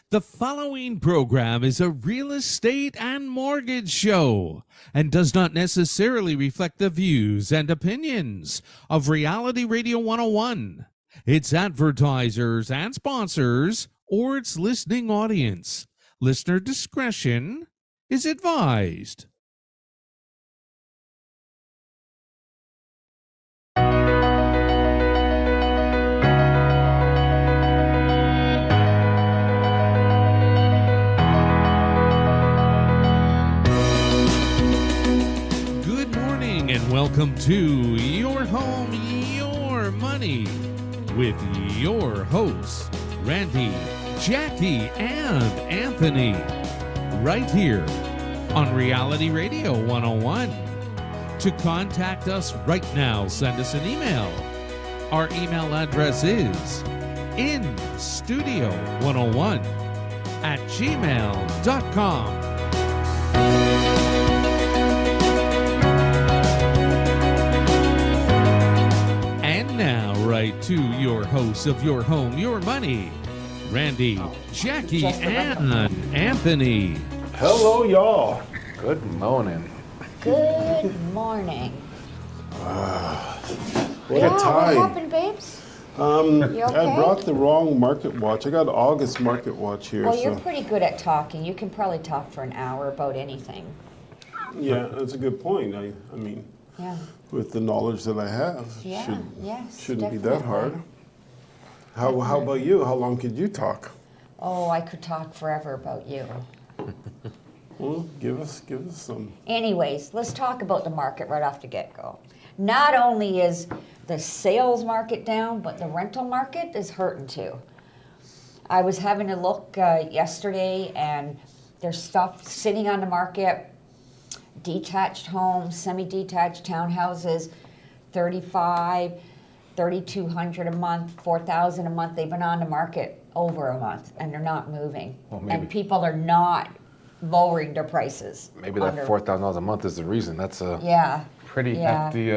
The following program is a real estate and mortgage show and does not necessarily reflect the views and opinions of Reality Radio 101, its advertisers and sponsors, or its listening audience. Listener discretion is advised. And welcome to Your Home, Your Money with your hosts, Randy, Jackie, and Anthony, right here on Reality Radio 101. To contact us right now, send us an email. Our email address is instudio101@gmail.com. Now, right to your hosts of Your Home, Your Money, Randy, Jackie, and Anthony. Hello, y'all. Good morning. Good morning. What a time. What happened, babes? You okay? I brought the wrong market watch. I got August market watch here. Well, you're pretty good at talking. You can probably talk for an hour about anything. Yeah, that's a good point. I mean, Yeah. with the knowledge that I have, Yeah, yes, shouldn't be that hard. definitely. How about you? How long could you talk? Oh, I could talk forever about you. Well, give us some. Anyways, let's talk about the market right off the get-go. Not only is the sales market down, but the rental market is hurting too. I was having a look yesterday, and there's stuff sitting on the market. Detached homes, semi-detached townhouses, 3,200 a month, 4,000 a month. They've been on the market over a month, and they're not moving. Well, and people are not lowering their prices. Maybe that $4,000 a month is the reason. That's a pretty hefty.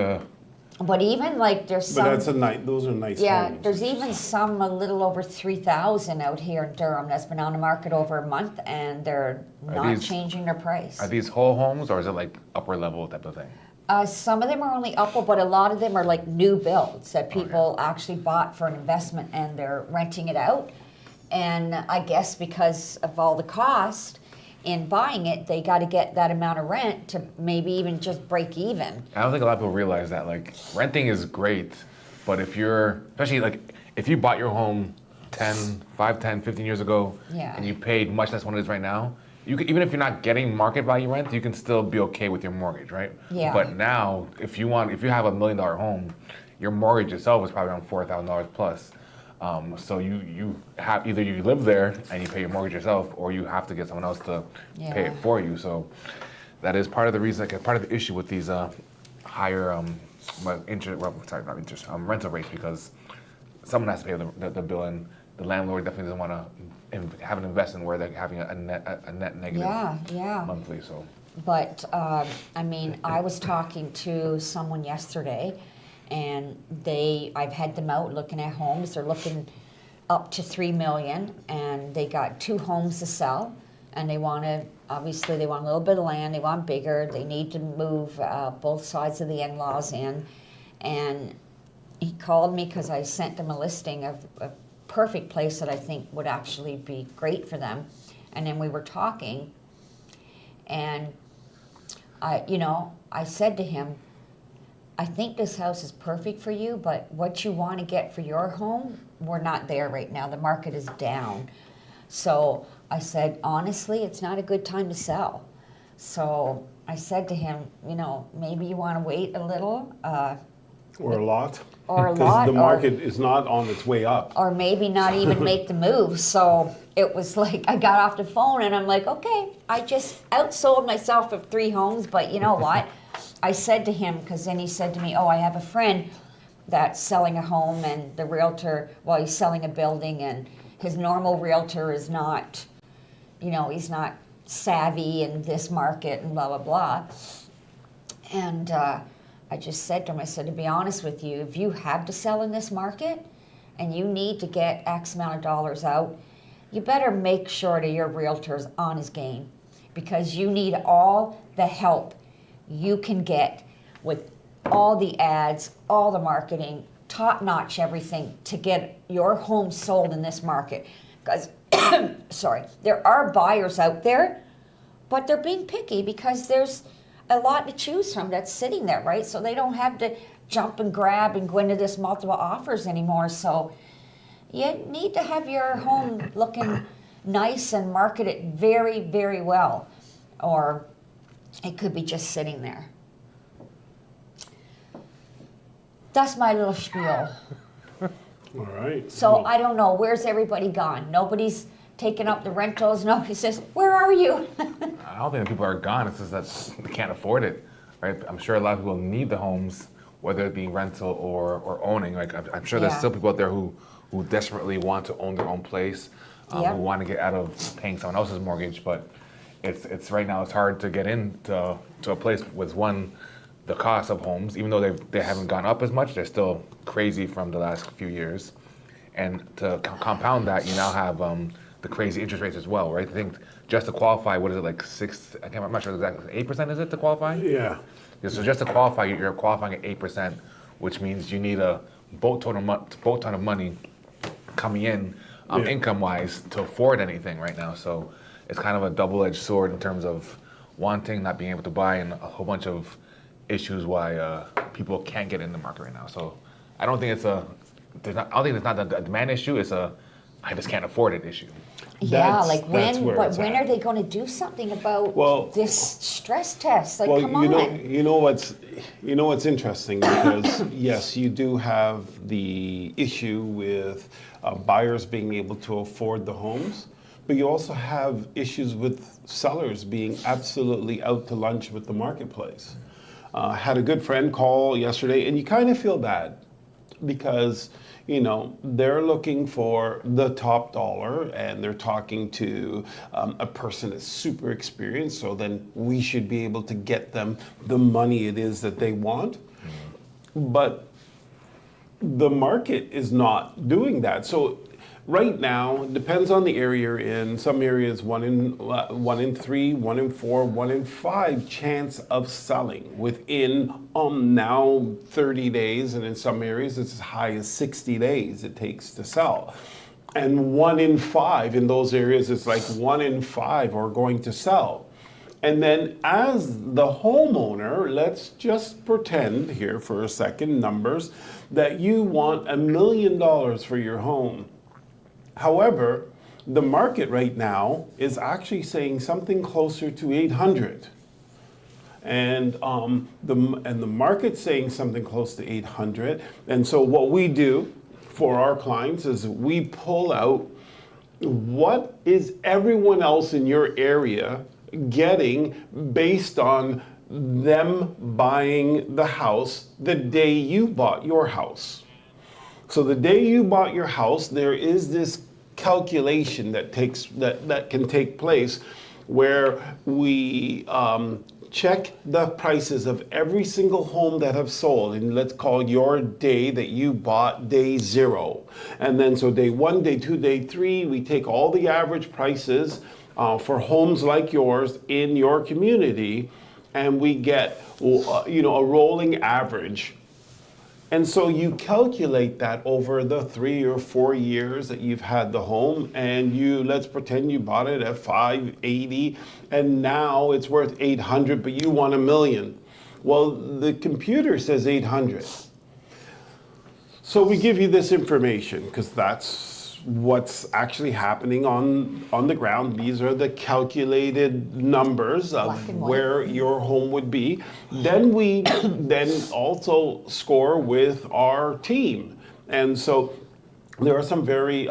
But even like there's some. But those are nice homes. There's even some a little over 3,000 out here in Durham that's been on the market over a month, and they're not changing their price. Are these whole homes, or is it like upper level type of thing? Some of them are only upper, but a lot of them are like new builds that people actually bought for an investment, and they're renting it out. And I guess because of all the cost in buying it, they got to get that amount of rent to maybe even just break even. I don't think a lot of people realize that. Like, renting is great, but if you're, especially like, if you bought your home 10, 15 years ago, and you paid much less than it is right now, you could, even if you're not getting market value rent, you can still be okay with your mortgage, right? Yeah. But now, if you have $1 million home, your mortgage itself is probably around $4,000 plus. So you have, either you live there and you pay your mortgage yourself, or you have to get someone else to pay it for you. So that is part of the reason, like, part of the issue with these higher rental rates, because someone has to pay the bill, and the landlord definitely doesn't want to have an investment where they're having a net negative monthly. So, but I mean, I was talking to someone yesterday. And I've had them out looking at homes. They're looking up to $3 million, and they got 2 homes to sell. And they want a little bit of land. They want bigger. They need to move both sides of the in-laws in. And he called me because I sent them a listing of a perfect place that I think would actually be great for them. And then we were talking, and I said to him, I think this house is perfect for you, but what you want to get for your home, we're not there right now. The market is down. So I said, honestly, it's not a good time to sell. So I said to him, maybe you want to wait a little. Or a lot. Because the market is not on its way up. Or maybe not even make the move. So it was like, I got off the phone and I'm like, okay, I just outsold myself of 3 homes, but you know what? I said to him, because then he said to me, I have a friend that's selling a home, and the realtor, he's selling a building, and his normal realtor is not, he's not savvy in this market and blah, blah, blah. And I just said to him, I said, to be honest with you, if you have to sell in this market and you need to get X amount of dollars out, you better make sure that your realtor's on his game, because you need all the help you can get with all the ads, all the marketing, top-notch everything to get your home sold in this market. Because, sorry, there are buyers out there, but they're being picky because there's a lot to choose from that's sitting there, right? So they don't have to jump and grab and go into this multiple offers anymore. So you need to have your home looking nice and market it very, very well, or it could be just sitting there. That's my little spiel. All right. So I don't know, where's everybody gone? Nobody's taking up the rentals. Nobody says, where are you? I don't think people are gone. It's just that they can't afford it, right? I'm sure a lot of people need the homes, whether it be rental or owning. Like I'm sure there's Yeah. still people out there who desperately want to own their own place, Yep. who want to get out of paying someone else's mortgage. But it's right now it's hard to get into a place with the cost of homes, even though they haven't gone up as much, they're still crazy from the last few years. And to compound that, you now have the crazy interest rates as well, right? I think just to qualify, what is it, like I'm not sure exactly, 8% is it to qualify? Yeah. Yeah, so just to qualify, you're qualifying at 8%, which means you need a boat ton of money coming in, Yeah. income-wise, to afford anything right now. So it's kind of a double-edged sword in terms of wanting, not being able to buy, and a whole bunch of issues why people can't get in the market right now. So I don't think it's not a demand issue. It's I just can't afford it issue. Yeah, That's- like that's when, where but it's when at. are they going to do something about Well- this stress test? Like, Well, come on. you know what's interesting, because yes, you do have the issue with buyers being able to afford the homes, but you also have issues with sellers being absolutely out to lunch with the marketplace. Had a good friend call yesterday, and you kind of feel bad because they're looking for the top dollar, and they're talking to a person that's super experienced, so then we should be able to get them the money it is that they want. But the market is not doing that. So right now, it depends on the area you're in. Some areas, one in 3, 1 in 4, 1 in 5 chance of selling within now 30 days, and in some areas it's as high as 60 days it takes to sell. And 1 in 5 in those areas, it's like 1 in 5 are going to sell. And then as the homeowner, let's just pretend here for a second, numbers, that you want $1 million for your home. However, the market right now is actually saying something closer to 800. And the market's saying something close to 800. And so what we do for our clients is we pull out what is everyone else in your area getting based on them buying the house the day you bought your house. So the day you bought your house, there is this calculation that can take place where we check the prices of every single home that have sold, and let's call your day that you bought day 0. And then so day 1, day 2, day 3, we take all the average prices for homes like yours in your community, and we get a rolling average. And so you calculate that over the 3 or 4 years that you've had the home, and let's pretend you bought it at $580, and now it's worth $800, but you want $1 million. Well, the computer says 800. So we give you this information because that's what's actually happening on the ground. These are the calculated numbers of Black and white. where your home would be. Then we also score with our team. And so there are some very,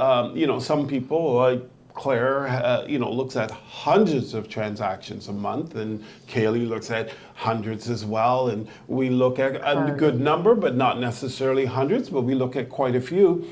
some people like Claire, looks at hundreds of transactions a month, and Kaylee looks at hundreds as well. And we look at a good number, but not necessarily hundreds, but we look at quite a few.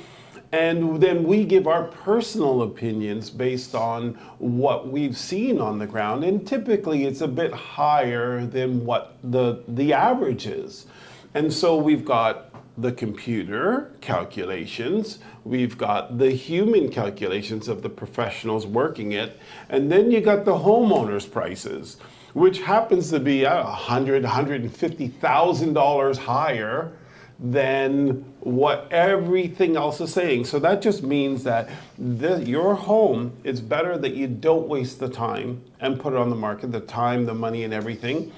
And then we give our personal opinions based on what we've seen on the ground. And typically it's a bit higher than what the average is. And so we've got the computer calculations, we've got the human calculations of the professionals working it, and then you got the homeowners' prices, which happens to be $150,000 higher than what everything else is saying. So that just means that your home, it's better that you don't waste the time and put it on the market, the time, the money, and everything.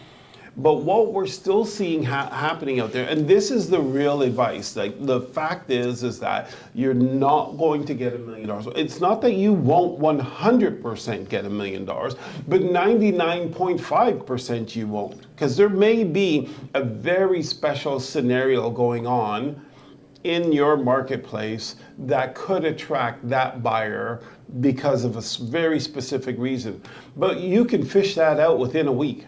But what we're still seeing happening out there, and this is the real advice, like the fact is that you're not going to get $1 million. It's not that you won't 100% get $1 million, but 99.5% you won't. Because there may be a very special scenario going on in your marketplace that could attract that buyer because of a very specific reason. But you can fish that out within a week.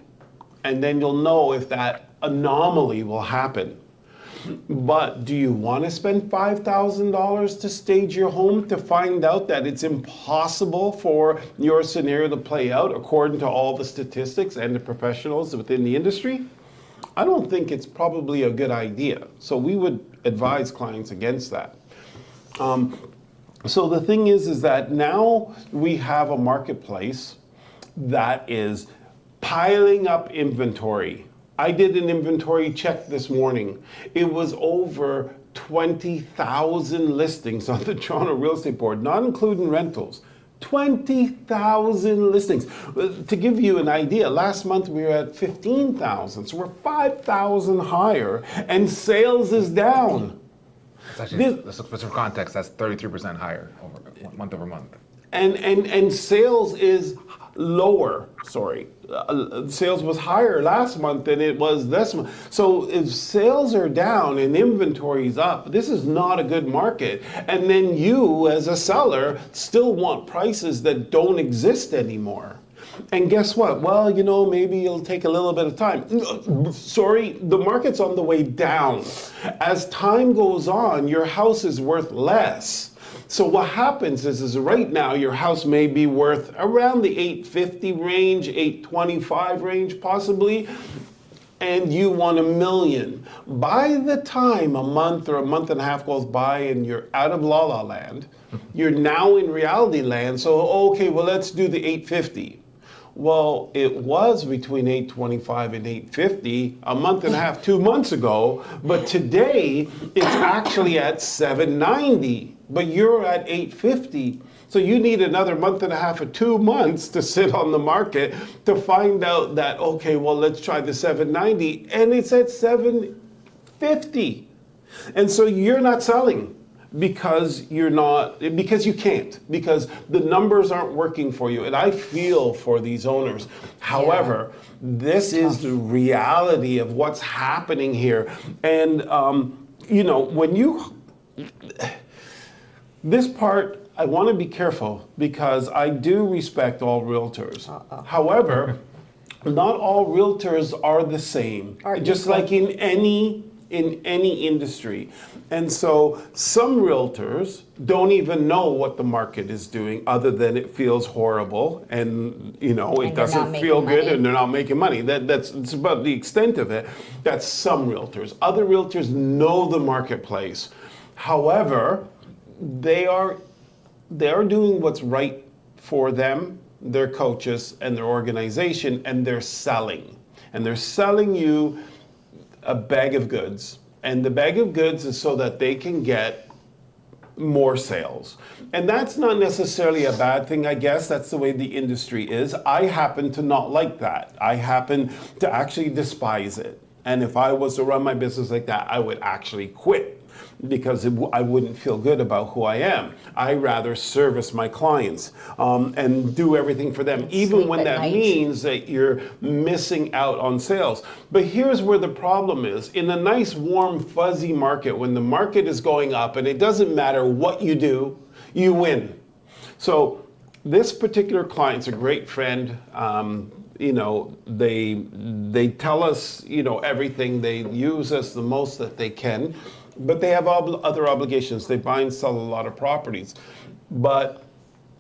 And then you'll know if that anomaly will happen. But do you want to spend $5,000 to stage your home to find out that it's impossible for your scenario to play out according to all the statistics and the professionals within the industry? I don't think it's probably a good idea. So we would advise clients against that. So the thing is that now we have a marketplace that is piling up inventory. I did an inventory check this morning. It was over 20,000 listings on the Toronto Real Estate Board, not including rentals. 20,000 listings. To give you an idea, last month we were at 15,000, so we're 5,000 higher, and sales is down. It's actually, for context, that's 33% higher month over month. And sales is lower, sorry. Sales was higher last month than it was this month. So if sales are down and inventory is up, this is not a good market. And then you, as a seller, still want prices that don't exist anymore. And guess what? Well, maybe it'll take a little bit of time. Sorry, the market's on the way down. As time goes on, your house is worth less. So what happens is right now your house may be worth around the 850 range, 825 range possibly, and you want $1 million. By the time a month or a month and a half goes by and you're out of La La Land, you're now in reality land. So okay, well let's do the 850. Well, it was between 825 and 850 a month and a half, 2 months ago, but today it's actually at 790. But you're at 850, so you need another month and a half or 2 months to sit on the market to find out that, okay, well, let's try the 790, and it's at 750. And so you're not selling because you can't, because the numbers aren't working for you. And I feel for these owners. However, this is the reality of what's happening here. And, when you... This part, I want to be careful because I do respect all realtors. However, not all realtors are the same, just like in any industry. And so some realtors don't even know what the market is doing other than it feels horrible and it doesn't feel good and they're not making money. It's about the extent of it. That's some realtors. Other realtors know the marketplace. However, they are doing what's right for them, their coaches, and their organization, and they're selling. And they're selling you a bag of goods. And the bag of goods is so that they can get more sales. And that's not necessarily a bad thing, I guess. That's the way the industry is. I happen to not like that. I happen to actually despise it. And if I was to run my business like that, I would actually quit, because I wouldn't feel good about who I am. I rather service my clients and do everything for them, even when that means that you're missing out on sales. But here's where the problem is. In a nice, warm, fuzzy market, when the market is going up and it doesn't matter what you do, you win. So this particular client's a great friend. They tell us, everything. They use us the most that they can. But they have other obligations. They buy and sell a lot of properties. But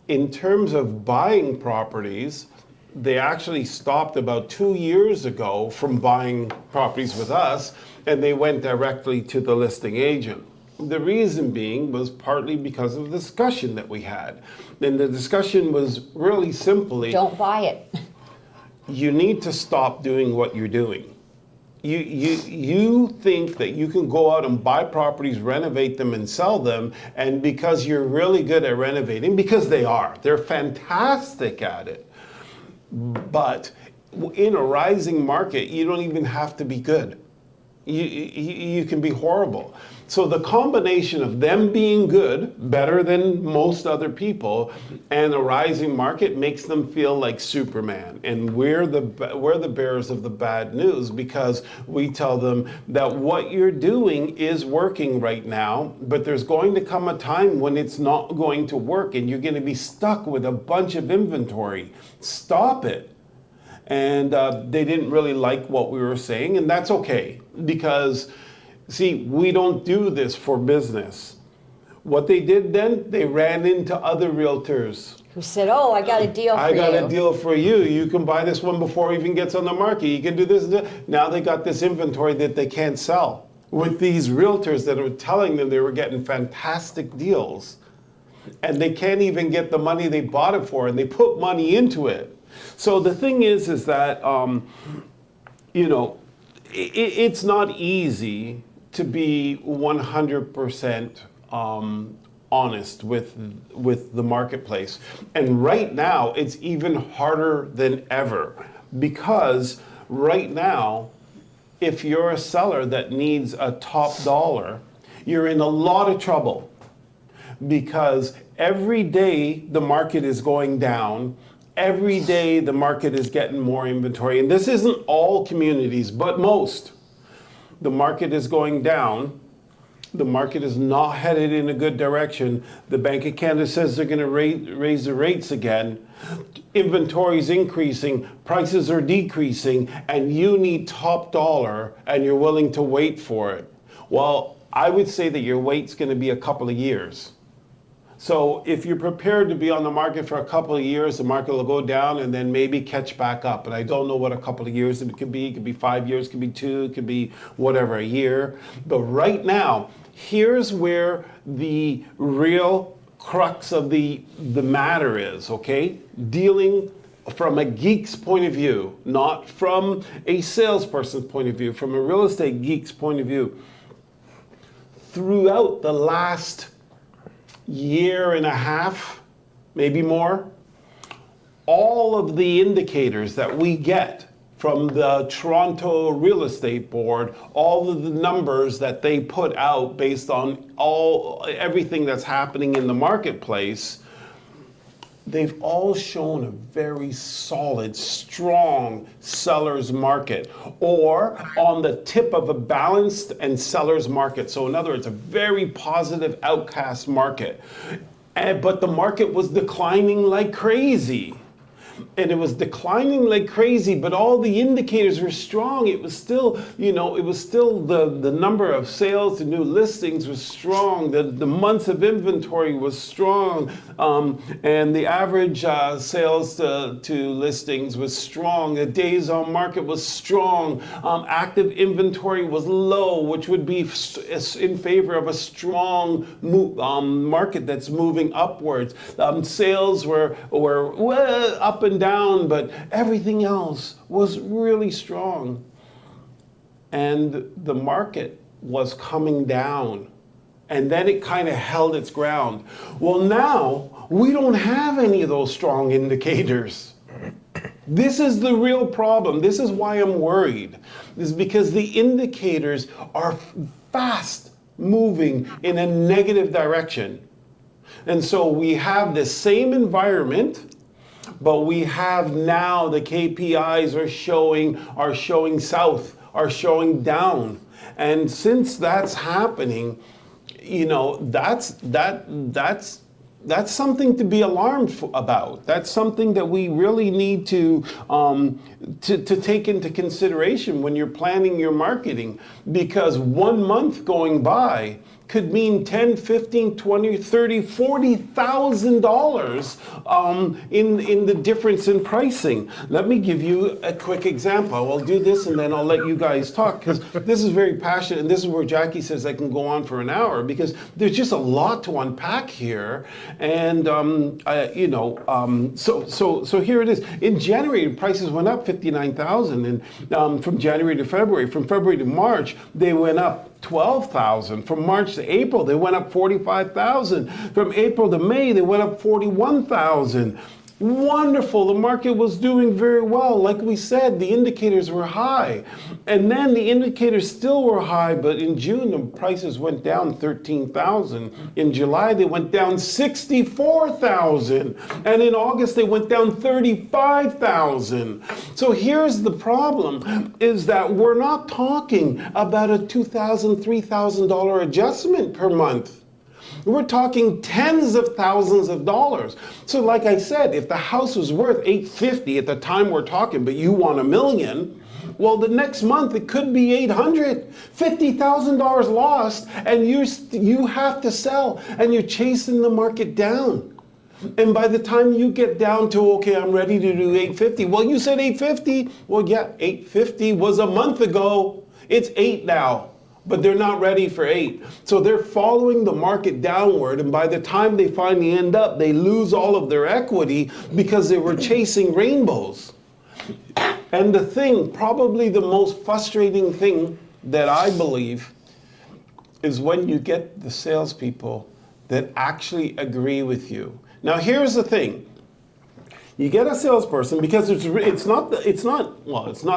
in terms of buying properties, they actually stopped about 2 years ago from buying properties with us, and they went directly to the listing agent. The reason being was partly because of the discussion that we had. And the discussion was really simply, Don't buy it. you need to stop doing what you're doing. You think that you can go out and buy properties, renovate them, and sell them, and because you're really good at renovating, because they're fantastic at it. But in a rising market, you don't even have to be good. You can be horrible. So the combination of them being good, better than most other people, and a rising market makes them feel like Superman. And we're the bearers of the bad news, because we tell them that what you're doing is working right now, but there's going to come a time when it's not going to work and you're going to be stuck with a bunch of inventory. Stop it. And they didn't really like what we were saying, and that's okay, because see, we don't do this for business. What they did then, they ran into other realtors. Who said, oh, I got a deal for you. I got a deal for you. You can buy this one before it even gets on the market. You can do this. Now they got this inventory that they can't sell, with these realtors that are telling them they were getting fantastic deals. And they can't even get the money they bought it for, and they put money into it. So the thing is that, it's not easy to be 100% honest with the marketplace. And right now, it's even harder than ever, because right now, if you're a seller that needs a top dollar, you're in a lot of trouble, because every day the market is going down. Every day the market is getting more inventory. And this isn't all communities, but most. The market is going down. The market is not headed in a good direction. The Bank of Canada says they're going to raise the rates again. Inventory is increasing, prices are decreasing, and you need top dollar, and you're willing to wait for it. Well, I would say that your wait's going to be a couple of years. So if you're prepared to be on the market for a couple of years, the market will go down and then maybe catch back up. And I don't know what a couple of years it could be. It could be 5 years, it could be 2, it could be whatever, a year. But right now, here's where the real crux of the matter is, okay? Dealing from a geek's point of view, not from a salesperson's point of view, from a real estate geek's point of view. Throughout the last year and a half, maybe more, all of the indicators that we get from the Toronto Real Estate Board, all of the numbers that they put out based on everything that's happening in the marketplace, they've all shown a very solid, strong seller's market, or on the tip of a balanced and seller's market. So in other words, a very positive outcast market. But the market was declining like crazy. And it was declining like crazy, but all the indicators were strong. It was still, the number of sales to new listings was strong. The months of inventory was strong. And the average sales to listings was strong. The days on market was strong. Active inventory was low, which would be in favor of a strong market that's moving upwards. Sales were up and down, but everything else was really strong. And the market was coming down. And then it kind of held its ground. Well, now we don't have any of those strong indicators. This is the real problem. This is why I'm worried. This is because the indicators are fast moving in a negative direction. And so we have the same environment, but we have now the KPIs are showing south, are showing down. And since that's happening, that's something to be alarmed about. That's something that we really need to take into consideration when you're planning your marketing, because 1 month going by could mean 10, 15, 20, 30, $40,000 in the difference in pricing. Let me give you a quick example. I'll do this and then I'll let you guys talk, because this is very passionate, and this is where Jackie says I can go on for an hour, because there's just a lot to unpack here. And so here it is. In January, prices went up 59,000, and from January to February. From February to March, they went up 12,000. From March to April, they went up 45,000. From April to May, they went up 41,000. Wonderful. The market was doing very well. Like we said, the indicators were high. And then the indicators still were high, but in June, the prices went down 13,000. In July, they went down 64,000. And in August, they went down 35,000. So here's the problem, is that we're not talking about a $2,000, $3,000 adjustment per month. We're talking tens of thousands of dollars. So like I said, if the house was worth $850 at the time we're talking, but you want $1 million, well, the next month it could be $800, $50,000 lost, and you have to sell, and you're chasing the market down. And by the time you get down to, okay, I'm ready to do $850, well, you said $850. Well, yeah, $850 was a month ago. It's $8 now. But they're not ready for $8. So they're following the market downward, and by the time they finally end up, they lose all of their equity because they were chasing rainbows. And the thing, probably the most frustrating thing that I believe, is when you get the salespeople that actually agree with you. Now here's the thing. You get a salesperson, because it's not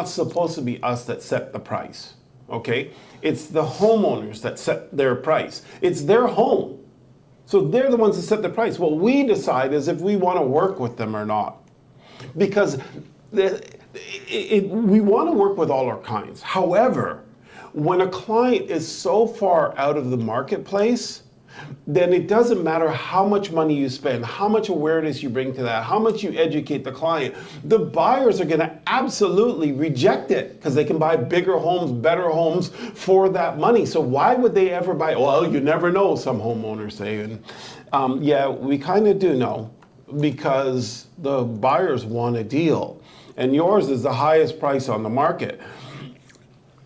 supposed to be us that set the price. Okay? It's the homeowners that set their price. It's their home. So they're the ones that set the price. What we decide is if we want to work with them or not. Because we want to work with all our clients. However, when a client is so far out of the marketplace, then it doesn't matter how much money you spend, how much awareness you bring to that, how much you educate the client. The buyers are going to absolutely reject it because they can buy bigger homes, better homes for that money. So why would they ever buy? Well, you never know, some homeowners say. And yeah, we kind of do know, because the buyers want a deal. And yours is the highest price on the market.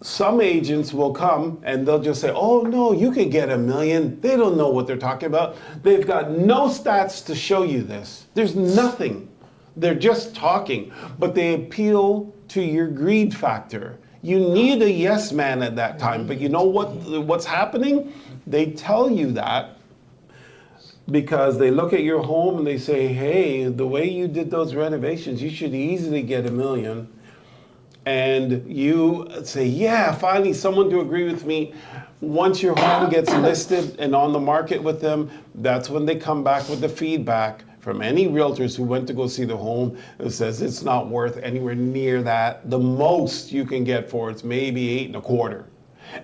Some agents will come and they'll just say, oh no, you can get $1 million. They don't know what they're talking about. They've got no stats to show you this. There's nothing. They're just talking, but they appeal to your greed factor. You need a yes man at that time, but you know what's happening? They tell you that because they look at your home and they say, hey, the way you did those renovations, you should easily get $1 million. And you say, yeah, finally someone to agree with me. Once your home gets listed and on the market with them, that's when they come back with the feedback from any realtors who went to go see the home that says it's not worth anywhere near that. The most you can get for it's maybe 8.25.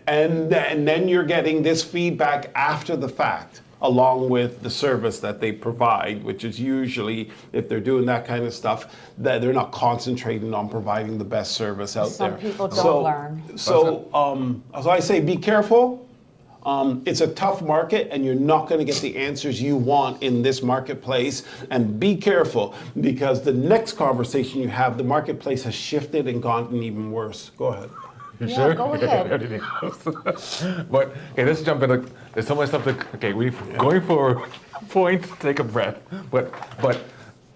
And then you're getting this feedback after the fact, along with the service that they provide, which is usually, if they're doing that kind of stuff, that they're not concentrating on providing the best service out there. Some people don't learn. So I say, be careful. It's a tough market, and you're not going to get the answers you want in this marketplace. And be careful, because the next conversation you have, the marketplace has shifted and gotten even worse. Go ahead. You Yeah, sure? go ahead. Anything else? But okay, let's jump in. Look, there's so much stuff to. Okay, we're going for a point. Take a breath. But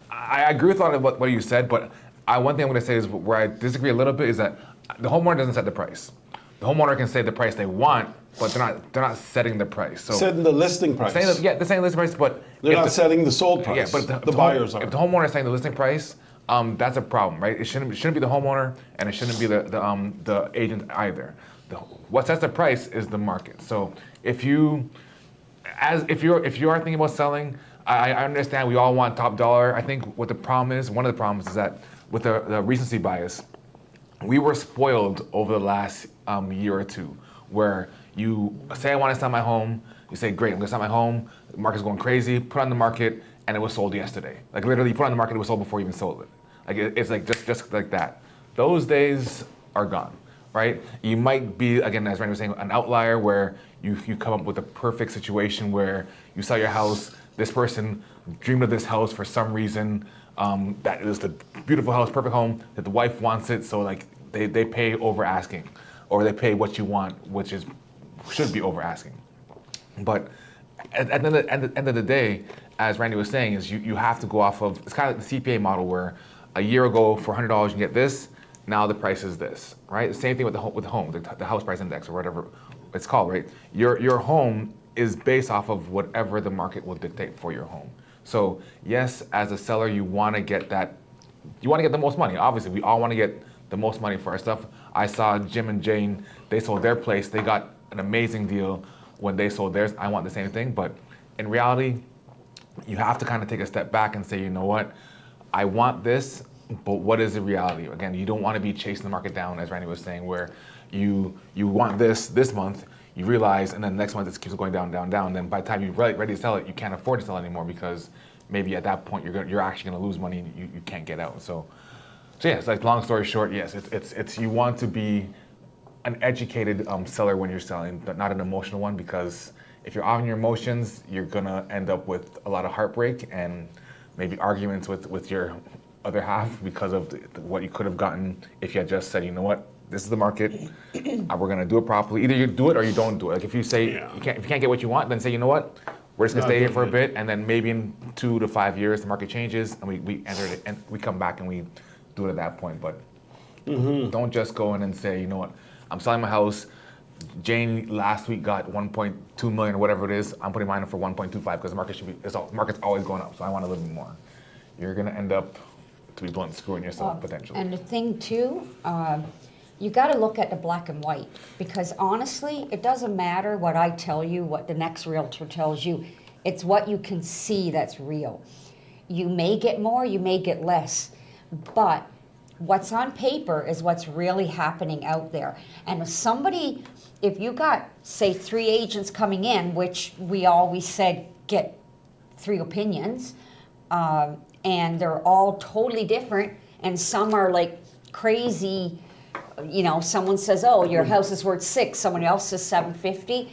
I agree with a lot of what you said. But one thing I'm going to say is where I disagree a little bit is that the homeowner doesn't set the price. The homeowner can say the price they want, but they're not setting the price. So setting the listing price. they're saying the listing price, but they're not setting the sold price. Yeah, but the buyers are. If the homeowner is saying the listing price, that's a problem, right? It shouldn't be the homeowner, and it shouldn't be the agent either. What sets the price is the market. So if you are thinking about selling, I understand we all want top dollar. I think one of the problems is that with the recency bias, we were spoiled over the last year or two, where you say I want to sell my home, you say great, I'm going to sell my home, the market's going crazy, put it on the market, and it was sold yesterday. Like literally, you put it on the market, it was sold before you even sold it. Like it's like just like that. Those days are gone. right? You might be, again, as Randy was saying, an outlier where you come up with a perfect situation where you sell your house, this person dreamed of this house for some reason, that is the beautiful house, perfect home, that the wife wants it, so like they pay over asking, or they pay what you want, which should be over asking. But at the end of the day, as Randy was saying, is you have to go off of, it's kind of like the CPA model where a year ago for $100 you can get this, now the price is this, right? The same thing with the home, the house price index or whatever it's called, right? Your home is based off of whatever the market will dictate for your home. So yes, as a seller, you want to get the most money. Obviously, we all want to get the most money for our stuff. I saw Jim and Jane, they sold their place. They got an amazing deal when they sold theirs. I want the same thing, but in reality, you have to kind of take a step back and say, you know what, I want this, but what is the reality? Again, you don't want to be chasing the market down, as Randy was saying, where you want this month, you realize, and then next month it keeps going down, down, down. Then by the time you're ready to sell it, you can't afford to sell it anymore because maybe at that point you're actually going to lose money and you can't get out. So yeah, it's like long story short, yes, it's you want to be an educated seller when you're selling, but not an emotional one, because if you're on your emotions, you're gonna end up with a lot of heartbreak and maybe arguments with your other half because of what you could have gotten if you had just said, you know what, this is the market, we're gonna do it properly. Either you do it or you don't do it. Like if you say if you can't get what you want, then say, you know what, we're just gonna stay here for a bit, and then maybe in 2 to 5 years the market changes and we enter it and we come back and we do it at that point. But don't just go in and say, you know what, I'm selling my house. Jane last week got 1.2 million or whatever it is. I'm putting mine up for 1.25 because the market's always going up. So I want a little bit more. You're gonna end up, to be blunt, screwing yourself potentially. And the thing too, you got to look at the black and white, because honestly, it doesn't matter what I tell you, what the next realtor tells you. It's what you can see that's real. You may get more, you may get less, but what's on paper is what's really happening out there. And if you got, say, 3 agents coming in, which we always said get 3 opinions, and they're all totally different, and some are like crazy, someone says, oh, your house is worth 6, someone else says 750.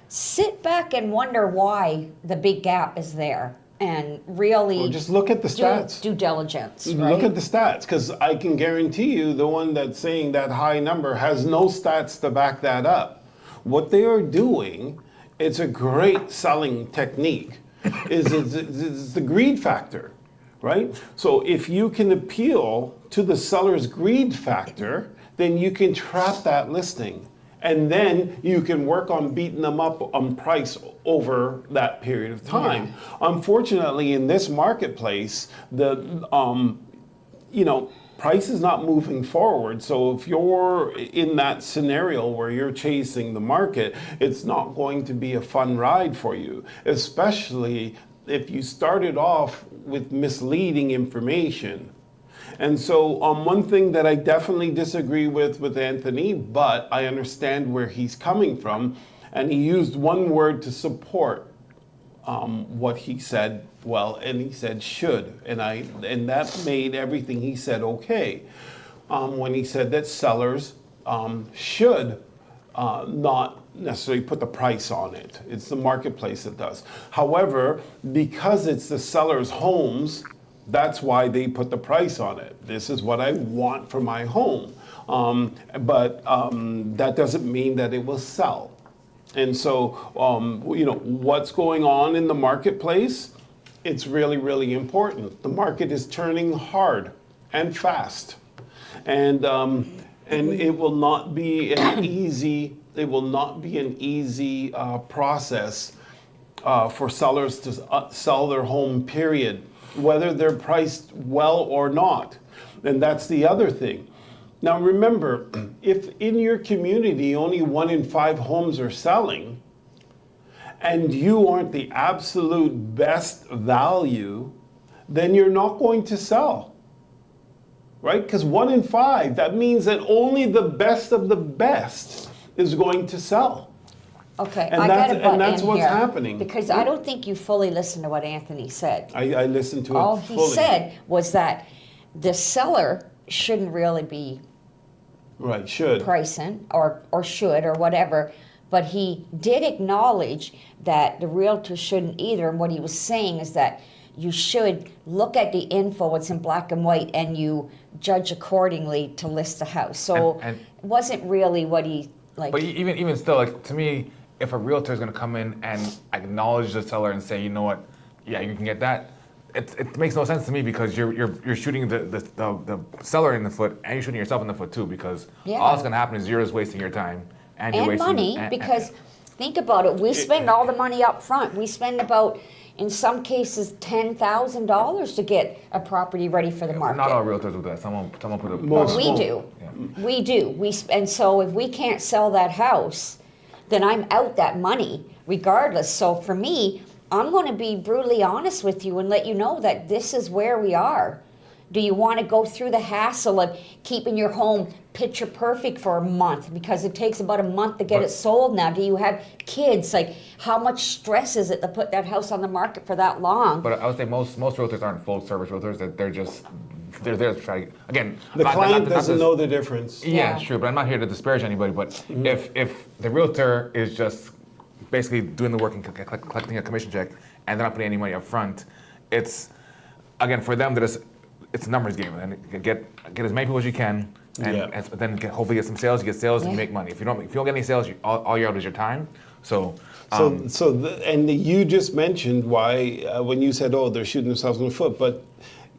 Sit back and wonder why the big gap is there. And really just look at the stats. Due diligence, right? Look at the stats, because I can guarantee you the one that's saying that high number has no stats to back that up. What they are doing, it's a great selling technique, is the greed factor, right? So if you can appeal to the seller's greed factor, then you can trap that listing. And then you can work on beating them up on price over that period of time. Yeah. Unfortunately, in this marketplace, price is not moving forward. So if you're in that scenario where you're chasing the market, it's not going to be a fun ride for you, especially if you started off with misleading information. And so one thing that I definitely disagree with Anthony, but I understand where he's coming from, and he used one word to support what he said, and he said should, and that made everything he said okay. When he said that sellers should not necessarily put the price on it. It's the marketplace that does. However, because it's the seller's homes, that's why they put the price on it. This is what I want for my home. But that doesn't mean that it will sell. And so, what's going on in the marketplace, it's really, really important. The market is turning hard and fast. And it will not be an easy, process for sellers to sell their home, period, whether they're priced well or not. And that's the other thing. Now remember, if in your community only 1 in 5 homes are selling, and you aren't the absolute best value, then you're not going to sell, right? Because 1 in 5, that means that only the best of the best is going to sell. Okay, And I got to butt and that's in what's here, happening. because I don't think you fully listened to what Anthony said. I listened to it All fully. he said was that the seller shouldn't really be Right, should. pricing or should or whatever. But he did acknowledge that the realtor shouldn't either. And what he was saying is that you should look at the info, it's in black and white, and you judge accordingly to list the house. So And it wasn't really what he like. But even still, like to me, if a realtor is going to come in and acknowledge the seller and say, you know what, yeah, you can get that, it makes no sense to me because you're shooting the seller in the foot and you're shooting yourself in the foot too because all that's going to happen is you're just wasting your time and you're wasting money because think about it, we spend all the money up front. We spend about, in some cases, $10,000 to get a property ready for the market. Not all realtors do that. Someone put a Well, we do. Yeah. We do. And so if we can't sell that house, then I'm out that money regardless. So for me, I'm going to be brutally honest with you and let you know that this is where we are. Do you want to go through the hassle of keeping your home picture perfect for a month because it takes about a month to get it sold now? Do you have kids? Like, how much stress is it to put that house on the market for that long? But I would say most realtors aren't full service realtors. That they're there to try. Again, The client doesn't know the difference. Yeah, it's true. But I'm not here to disparage anybody. But if the realtor is just basically doing the work and collecting a commission check and they're not putting any money up front, it's again for them it's a numbers game, and get as many people as you can, and then hopefully get some sales. You get sales, and you make money. If you don't get any sales, all you're out is your time. And you just mentioned why when you said, "Oh, they're shooting themselves in the foot," but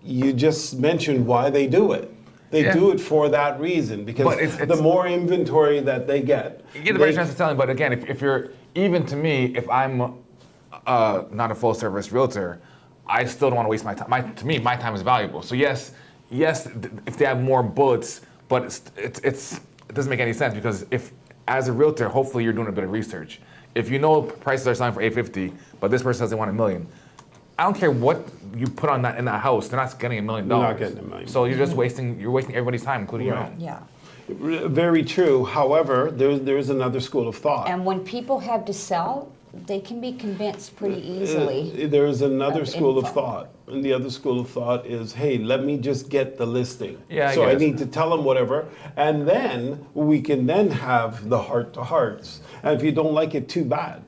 you just mentioned why they do it. They do it for that reason because it's the more inventory that they get, you get a better chance of selling. But again, if you're even to me, if I'm not a full service realtor, I still don't want to waste my time. To me, my time is valuable. So yes, if they have more bullets, but it doesn't make any sense because if, as a realtor, hopefully you're doing a bit of research. If you know prices are selling for $850, but this person says they want $1 million, I don't care what you put on that in that house, they're not getting $1 million. They're not getting $1 million. So you're just wasting everybody's time, including your own. Yeah. Very true. However, there's another school of thought. And when people have to sell, they can be convinced pretty easily. There's another school of thought. And the other school of thought is, hey, let me just get the listing. Yeah, so I need to tell them whatever. And then we can then have the heart-to-hearts. And if you don't like it, too bad.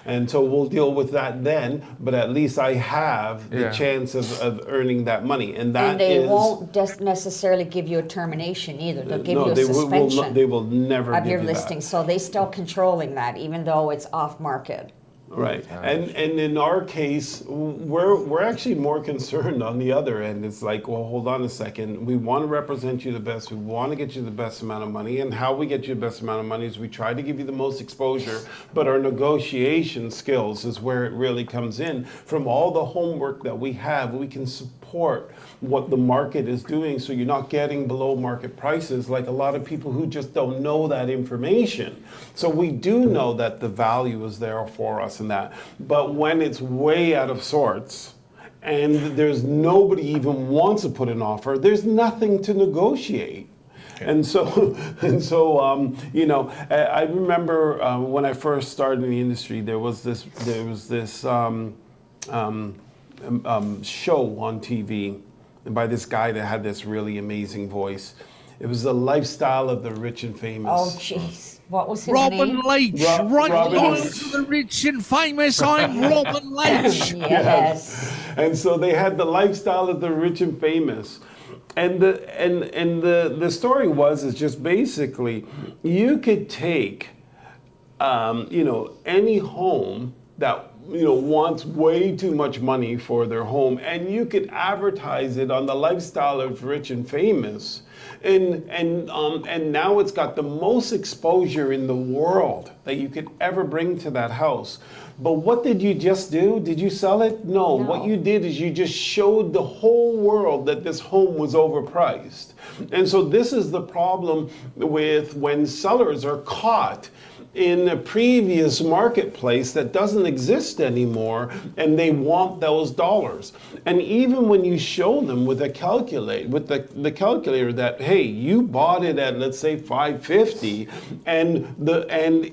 And so we'll deal with that then, but at least I have the chance of earning that money. And they won't just necessarily give you a termination either. They'll give you a suspension they will never of give your you listing. that. So they're still controlling that, even though it's off market. Right, and in our case, we're actually more concerned on the other end. It's like, well, hold on a second. We want to represent you the best. We want to get you the best amount of money. And how we get you the best amount of money is we try to give you the most exposure. But our negotiation skills is where it really comes in. From all the homework that we have, we can support what the market is doing, so you're not getting below market prices like a lot of people who just don't know that information. So we do know that the value is there for us in that. But when it's way out of sorts and there's nobody even wants to put an offer, there's nothing to negotiate. And so, you know, I remember when I first started in the industry, there was this show on TV by this guy that had this really amazing voice. It was the lifestyle of the rich and famous. Oh, jeez. What was his Robin name? Leitch. Robin on Leitch. to the rich and famous. I'm Robin Leitch. Yes. And so they had the lifestyle of the rich and famous. And the story is just basically you could take you know, any home that wants way too much money for their home, and you could advertise it on the lifestyle of rich and famous, and now it's got the most exposure in the world that you could ever bring to that house. But what did you just do? Did you sell it? No. What you did is you just showed the whole world that this home was overpriced. And so this is the problem with when sellers are caught in a previous marketplace that doesn't exist anymore, and they want those dollars. And even when you show them with the calculator that, hey, you bought it at, let's say, $550, and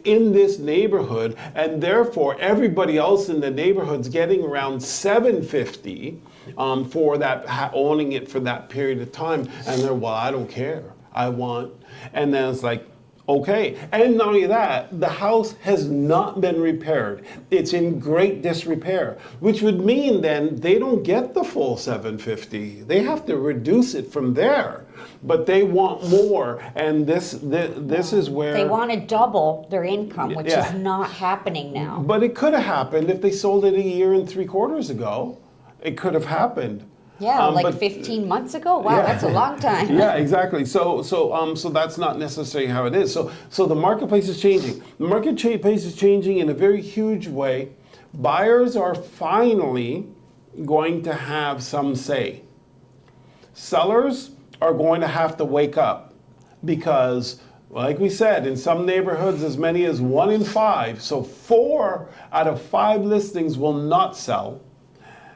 in this neighborhood, and therefore everybody else in the neighborhood's getting around $750 for that owning it for that period of time, and they're, well, I don't care. I want. And then it's like, okay. And not only that, the house has not been repaired. It's in great disrepair, which would mean then they don't get the full 750. They have to reduce it from there. But they want more, and this is where They want to double their income, which Yeah. is not happening now. But it could have happened if they sold it a year and 3/4 ago. It could have happened. Yeah, like but- 15 months ago? Wow, that's a long time. Yeah, exactly. So that's not necessarily how it is. So the marketplace is changing. The marketplace is changing in a very huge way. Buyers are finally going to have some say. Sellers are going to have to wake up because, like we said, in some neighborhoods, as many as 1 in 5, so 4 out of 5 listings will not sell,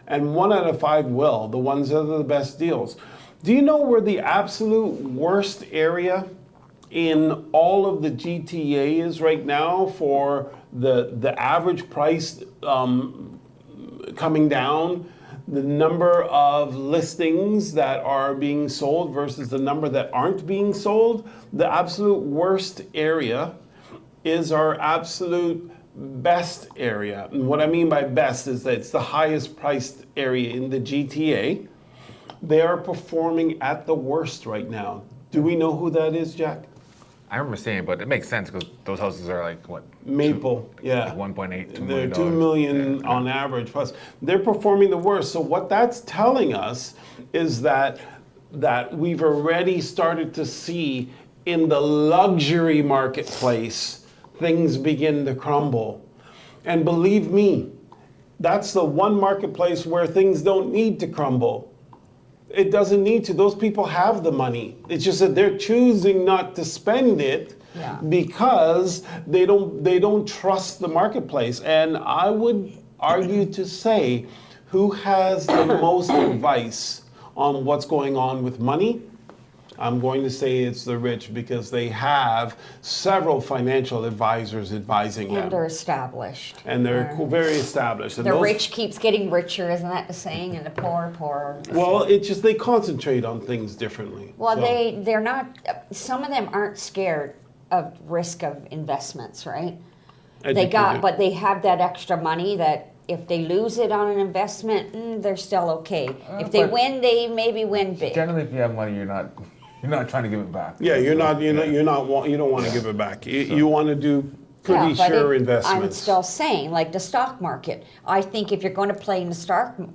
and 1 out of 5 will, the ones that are the best deals. Do you know where the absolute worst area in all of the GTA is right now for the average price coming down? The number of listings that are being sold versus the number that aren't being sold, the absolute worst area is our absolute best area. And what I mean by best is that it's the highest priced area in the GTA. They are performing at the worst right now. Do we know who that is, Jack? I remember seeing it, but it makes sense because those houses are like what? Maple, yeah. Like 1.8, $2 They're million. 2 million Yeah. on average plus. They're performing the worst. So what that's telling us is that we've already started to see in the luxury marketplace things begin to crumble. And believe me, that's the one marketplace where things don't need to crumble. It doesn't need to. Those people have the money. It's just that they're choosing not to spend it Yeah. because they don't trust the marketplace. And I would argue to say, who has the most advice on what's going on with money? I'm going to say it's the rich because they have several financial advisors advising And them. they're established. And they're very established. And The those- rich keeps getting richer, isn't that the saying? And the poor, poorer. Well, it's just they concentrate on things differently. Well, So- they're not, some of them aren't scared of risk of investments, right? Educated. But they have that extra money that if they lose it on an investment, they're still okay. If they but- win, they maybe win big. Generally, if you have money, you're not trying to give it back. Yeah, you don't want to give it back. You want to do pretty Yeah, but sure I'm investments. still saying, like the stock market. I think if you're going to play in the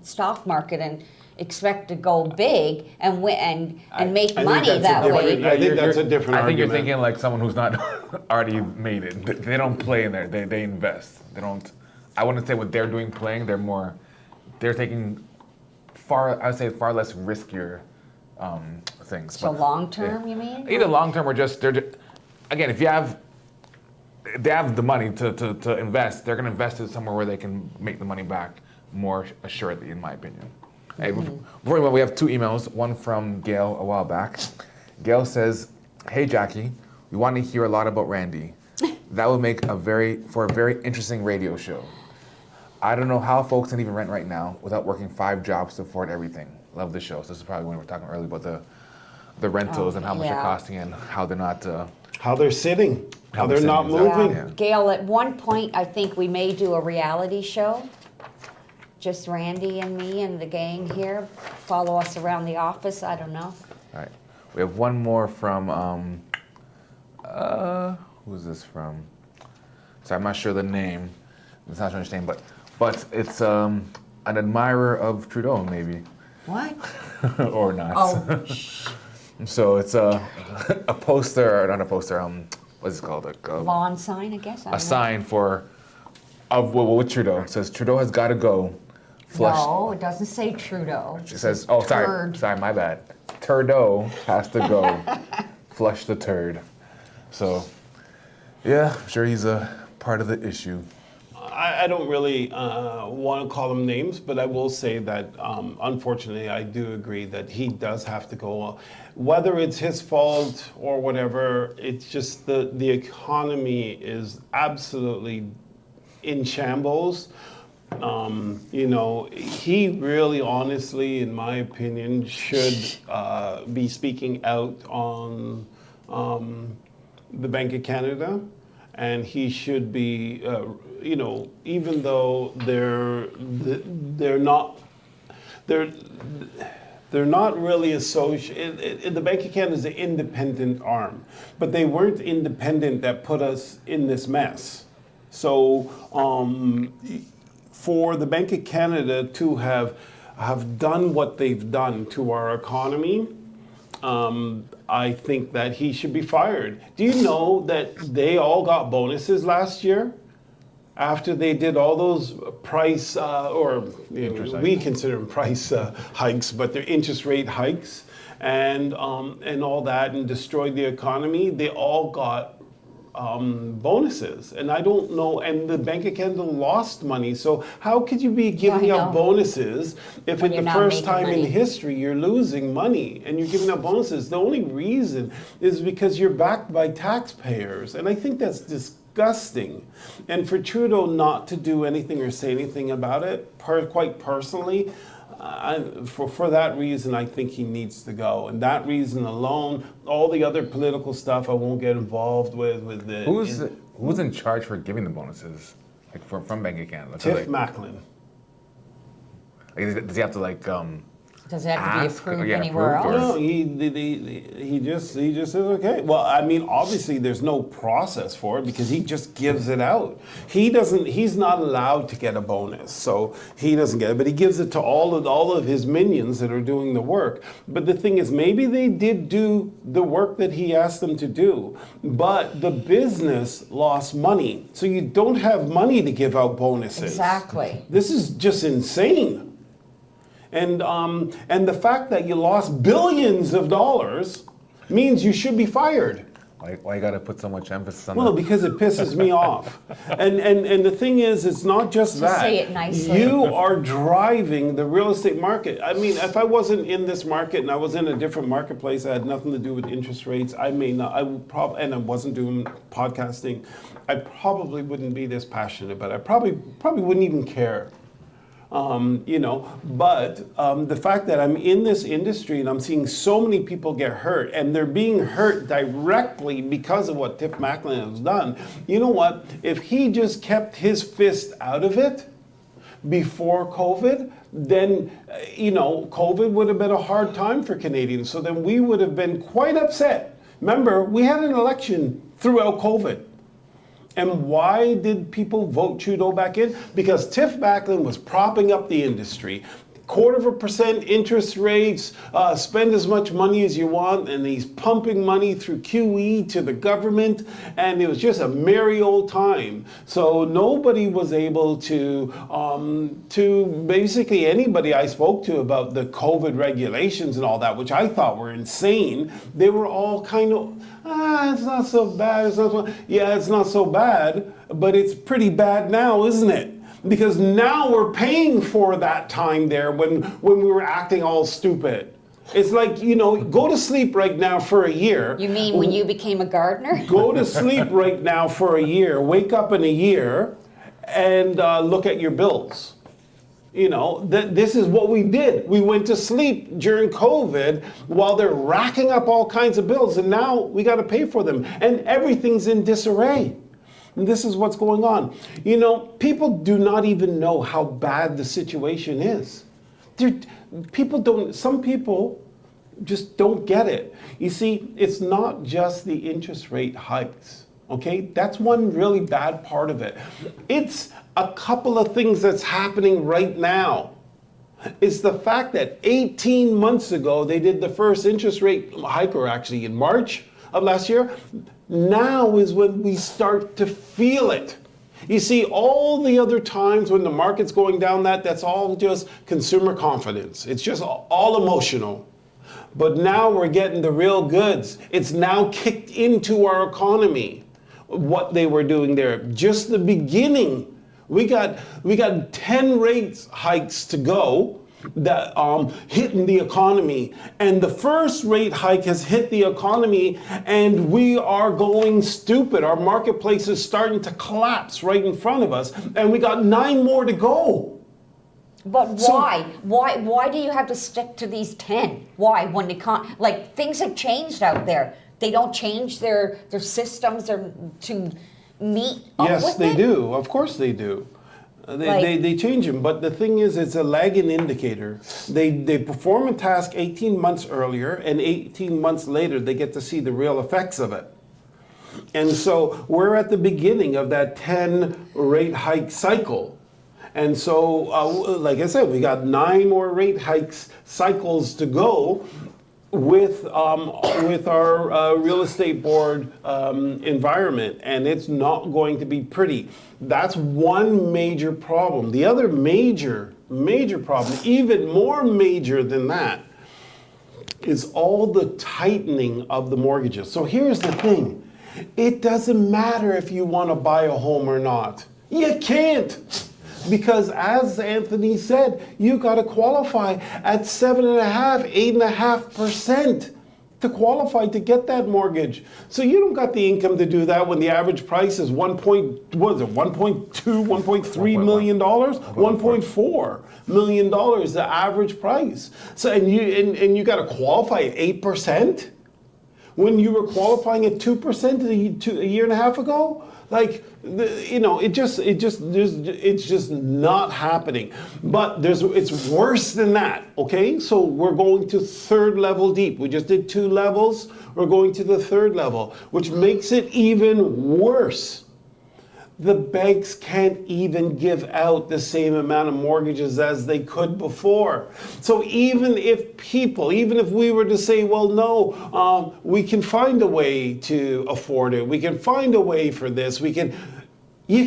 stock market and expect to go big and win and make I think money that's a that way, different- I think that's a different I think you're argument. thinking like someone who's not already made it. They don't play in there. They invest. They don't. I wouldn't say what they're doing playing. They're taking I would say far less riskier things. so But- long term, you mean? Either long term or again, if they have the money to invest, they're going to invest it somewhere where they can make the money back more assuredly, in my opinion. Hey, before we have 2 emails, one from Gail a while back. Gail says, "Hey Jackie, we want to hear a lot about Randy. That would make for a very interesting radio show. I don't know how folks can even rent right now without working 5 jobs to afford everything. Love the show." So this is probably when we were talking earlier about the rentals and how much they're yeah. costing and how they're not. How they're sitting, how they're they're not sitting, exactly. moving. Yeah. Gail, at one point, I think we may do a reality show. Just Randy and me and the gang here. Follow us around the office. I don't know. All right. We have one more from, who's this from? So I'm not sure the name. It's not sure the name, but it's an admirer of Trudeau, maybe, What? or not. Oh, So it's a poster, or not a poster. What's it called? lawn sign, I guess. I don't know. A sign with Trudeau. It says Trudeau has got to go. Flush. No, it doesn't say Trudeau. It says, oh, Turd. sorry, my bad. Trudeau has to go. Flush the turd. So, yeah, I'm sure he's a part of the issue. I don't really want to call them names, but I will say that unfortunately, I do agree that he does have to go. Whether it's his fault or whatever, it's just the economy is absolutely in shambles. He really, honestly, in my opinion, should be speaking out on the Bank of Canada, and he should be, even though they're not they're not really associated. The Bank of Canada is an independent arm, but they weren't independent that put us in this mess. So for the Bank of Canada to have done what they've done to our economy, I think that he should be fired. Do you know that they all got bonuses last year? After they did all those price, we consider them price hikes, but they're interest rate hikes and all that, and destroyed the economy, they all got bonuses. And I don't know, and the Bank of Canada lost money. So how could you be giving out bonuses if When it's you're the not first making time in money. history you're losing money and you're giving out bonuses? The only reason is because you're backed by taxpayers. And I think that's disgusting. And for Trudeau not to do anything or say anything about it, quite personally, for that reason, I think he needs to go. And that reason alone, all the other political stuff I won't get involved with the... Who's in charge for giving the bonuses, like from Bank of Canada? Tiff Macklin. Does he have to Does it have to be ask, approved yeah, anywhere approved, or- else? No, he just says okay. Well, I mean, obviously there's no process for it because he just gives it out. He's not allowed to get a bonus, so he doesn't get it. But he gives it to all of his minions that are doing the work. But the thing is, maybe they did do the work that he asked them to do, but the business lost money, so you don't have money to give out bonuses. Exactly. This is just insane. And the fact that you lost billions of dollars means you should be fired. Why you gotta put so much emphasis on Well, that? because it pisses me off. And the thing is, it's not just that. say it nicely. You are driving the real estate market. I mean, if I wasn't in this market and I was in a different marketplace that had nothing to do with interest rates, I would wasn't doing podcasting, I probably wouldn't be this passionate about it. I probably wouldn't even care. But the fact that I'm in this industry and I'm seeing so many people get hurt, and they're being hurt directly because of what Tiff Macklin has done, you know what? If he just kept his fist out of it before COVID, then, COVID would have been a hard time for Canadians. So then we would have been quite upset. Remember, we had an election throughout COVID. And why did people vote Trudeau back in? Because Tiff Macklin was propping up the industry. 0.25% interest rates, spend as much money as you want, and he's pumping money through QE to the government, and it was just a merry old time. So nobody was able to basically anybody I spoke to about the COVID regulations and all that, which I thought were insane, they were all kind of, it's not so bad, it's not so bad, but it's pretty bad now, isn't it? Because now we're paying for that time there when we were acting all stupid. It's like, go to sleep right now for a year. You mean when you became a gardener? Go to sleep right now for a year, wake up in a year, and look at your bills. This is what we did. We went to sleep during COVID while they're racking up all kinds of bills, and now we got to pay for them. And everything's in disarray. And this is what's going on. People do not even know how bad the situation is. Some people just don't get it. You see, it's not just the interest rate hikes, okay? That's one really bad part of it. It's a couple of things that's happening right now. It's the fact that 18 months ago, they did the first interest rate hike, or actually in March of last year. Now is when we start to feel it. You see, all the other times when the market's going down, that's all just consumer confidence. It's just all emotional. But now we're getting the real goods. It's now kicked into our economy, what they were doing there. Just the beginning. We got 10 rate hikes to go that hitting the economy. And the first rate hike has hit the economy, and we are going stupid. Our marketplace is starting to collapse right in front of us, and we got 9 more to go. But So- why? Why do you have to stick to these 10? Why? When they can't, like, things have changed out there. They don't change their systems or to meet up Yes, with they it? do. Of course they do. They change them, but the thing is, it's a lagging indicator. They perform a task 18 months earlier, and 18 months later, they get to see the real effects of it. And so we're at the beginning of that 10 rate hike cycle. And so, like I said, we got 9 more rate hikes cycles to go with our real estate board environment, and it's not going to be pretty. That's one major problem. The other major problem, even more major than that, is all the tightening of the mortgages. So here's the thing. It doesn't matter if you want to buy a home or not. You can't. Because as Anthony said, you got to qualify at 7.5%, 8.5% to qualify to get that mortgage. So you don't got the income to do that when the average price is 1.3 million dollars, 1.4 million dollars the average price. So and you got to qualify at 8% when you were qualifying at 2% a year and a half ago. Like, it's just not happening. But it's worse than that, okay? So we're going to 3rd level deep. We just did 2 levels. We're going to the 3rd level, which makes it even worse. The banks can't even give out the same amount of mortgages as they could before. So even if we were to say, well, no, we can find a way to afford it, we can find a way for this, you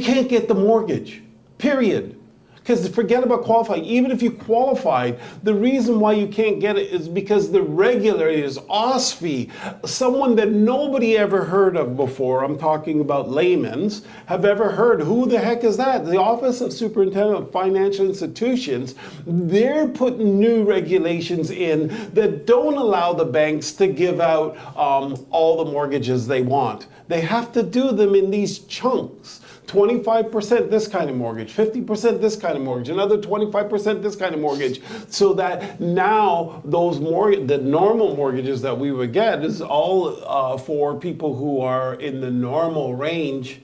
can't get the mortgage, period. Because forget about qualifying. Even if you qualified, the reason why you can't get it is because the regulators, OSFI, someone that nobody ever heard of before, I'm talking about laymen's, have ever heard. Who the heck is that? The Office of Superintendent of Financial Institutions, they're putting new regulations in that don't allow the banks to give out all the mortgages they want. They have to do them in these chunks. 25% this kind of mortgage, 50% this kind of mortgage, another 25% this kind of mortgage, so that now the normal mortgages that we would get is all for people who are in the normal range.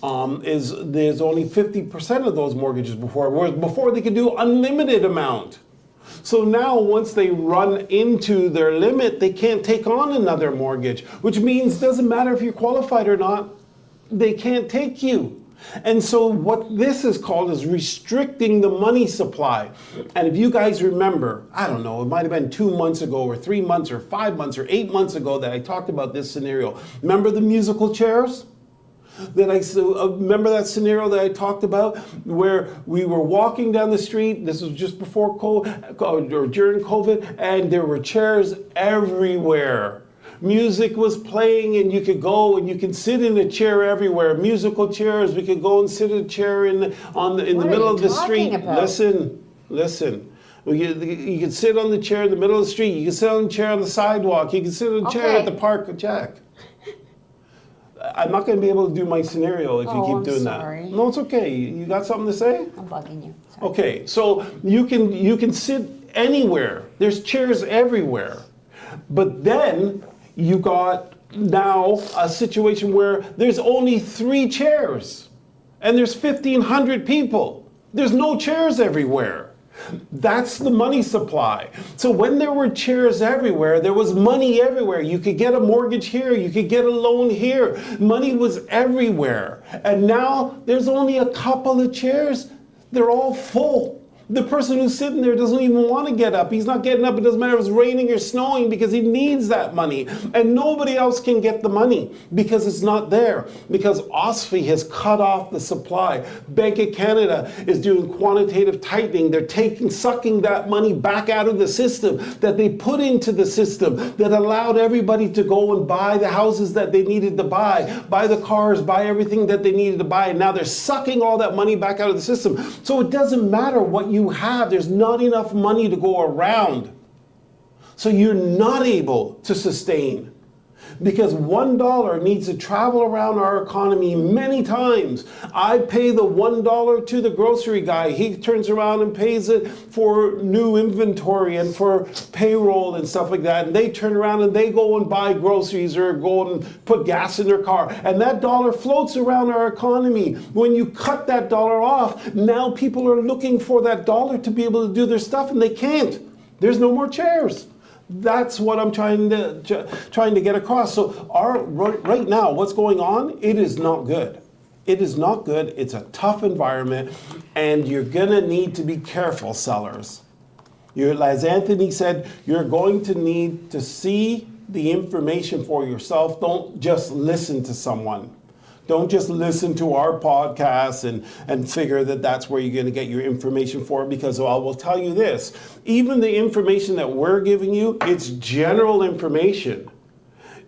There's only 50% of those mortgages before they could do unlimited amount. So now once they run into their limit, they can't take on another mortgage, which means it doesn't matter if you're qualified or not. They can't take you. And so what this is called is restricting the money supply. And if you guys remember, I don't know, it might have been 2 months ago or 3 months or 5 months or 8 months ago that I talked about this scenario. Remember the musical chairs? Remember that scenario that I talked about where we were walking down the street, this was just before COVID, or during COVID, and there were chairs everywhere. Music was playing, and you could go and you can sit in a chair everywhere. Musical chairs. We could go and sit in a chair in the middle of the street. About? Listen. You can sit on the chair in the middle of the street. You can sit on the chair on the sidewalk. You can sit on the chair at the park. Jack, I'm not going to be able to do my scenario if you keep doing sorry. that. No, it's okay. You got something to say? I'm bugging you. Sorry. Okay, so you can sit anywhere. There's chairs everywhere. But then you got now a situation where there's only 3 chairs and there's 1,500 people. There's no chairs everywhere. That's the money supply. So when there were chairs everywhere, there was money everywhere. You could get a mortgage here, you could get a loan here. Money was everywhere. And now there's only a couple of chairs. They're all full. The person who's sitting there doesn't even want to get up. He's not getting up. It doesn't matter if it's raining or snowing because he needs that money. And nobody else can get the money because it's not there. Because OSFI has cut off the supply. Bank of Canada is doing quantitative tightening. They're sucking that money back out of the system that they put into the system that allowed everybody to go and buy the houses that they needed to buy the cars, buy everything that they needed to buy. And now they're sucking all that money back out of the system. So it doesn't matter what you have. There's not enough money to go around. So you're not able to sustain. Because $1 needs to travel around our economy many times. I pay the $1 to the grocery guy. He turns around and pays it for new inventory and for payroll and stuff like that. And they turn around and they go and buy groceries or go and put gas in their car. And that dollar floats around our economy. When you cut that dollar off, now people are looking for that dollar to be able to do their stuff, and they can't. There's no more chairs. That's what I'm trying to get across. So right now, what's going on? It is not good. It is not good. It's a tough environment, and you're gonna need to be careful, sellers. As Anthony said, you're going to need to see the information for yourself. Don't just listen to someone. Don't just listen to our podcast and figure that that's where you're going to get your information for, because I will tell you this, even the information that we're giving you, it's general information.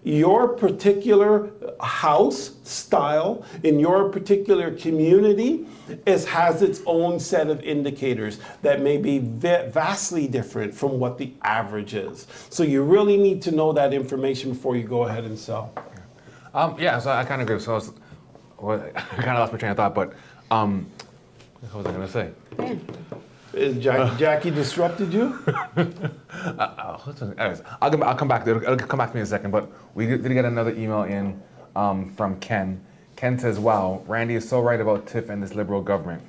Your particular house style in your particular community has its own set of indicators that may be vastly different from what the average is. So you really need to know that information before you go ahead and sell. Yeah, so I kind of agree. So I kind of lost my train of thought, but what was I going to say? Jackie disrupted you? Anyways, I'll come back. It'll come back to me in a second. But we did get another email in from Ken. Ken says, "Wow, Randy is so right about TIF and this liberal government.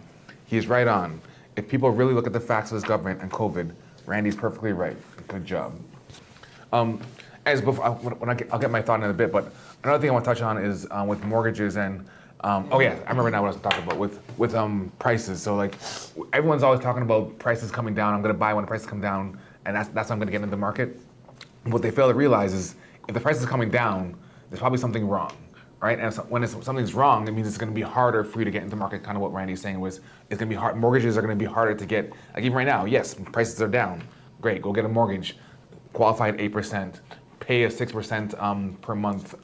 He's right on. If people really look at the facts of this government and COVID, Randy's perfectly right. Good job." As before, I'll get my thought in a bit, but another thing I want to touch on is with mortgages and oh yeah, I remember now what I was talking about with prices. So like everyone's always talking about prices coming down. I'm going to buy when the prices come down, and that's how I'm going to get into the market. What they fail to realize is if the price is coming down, there's probably something wrong, right? And so when something's wrong, it means it's going to be harder for you to get into the market. Kind of what Randy's saying was it's going to be hard. Mortgages are going to be harder to get. Like even right now, yes, prices are down. Great, go get a mortgage, qualify at 8%. Pay a 6% per month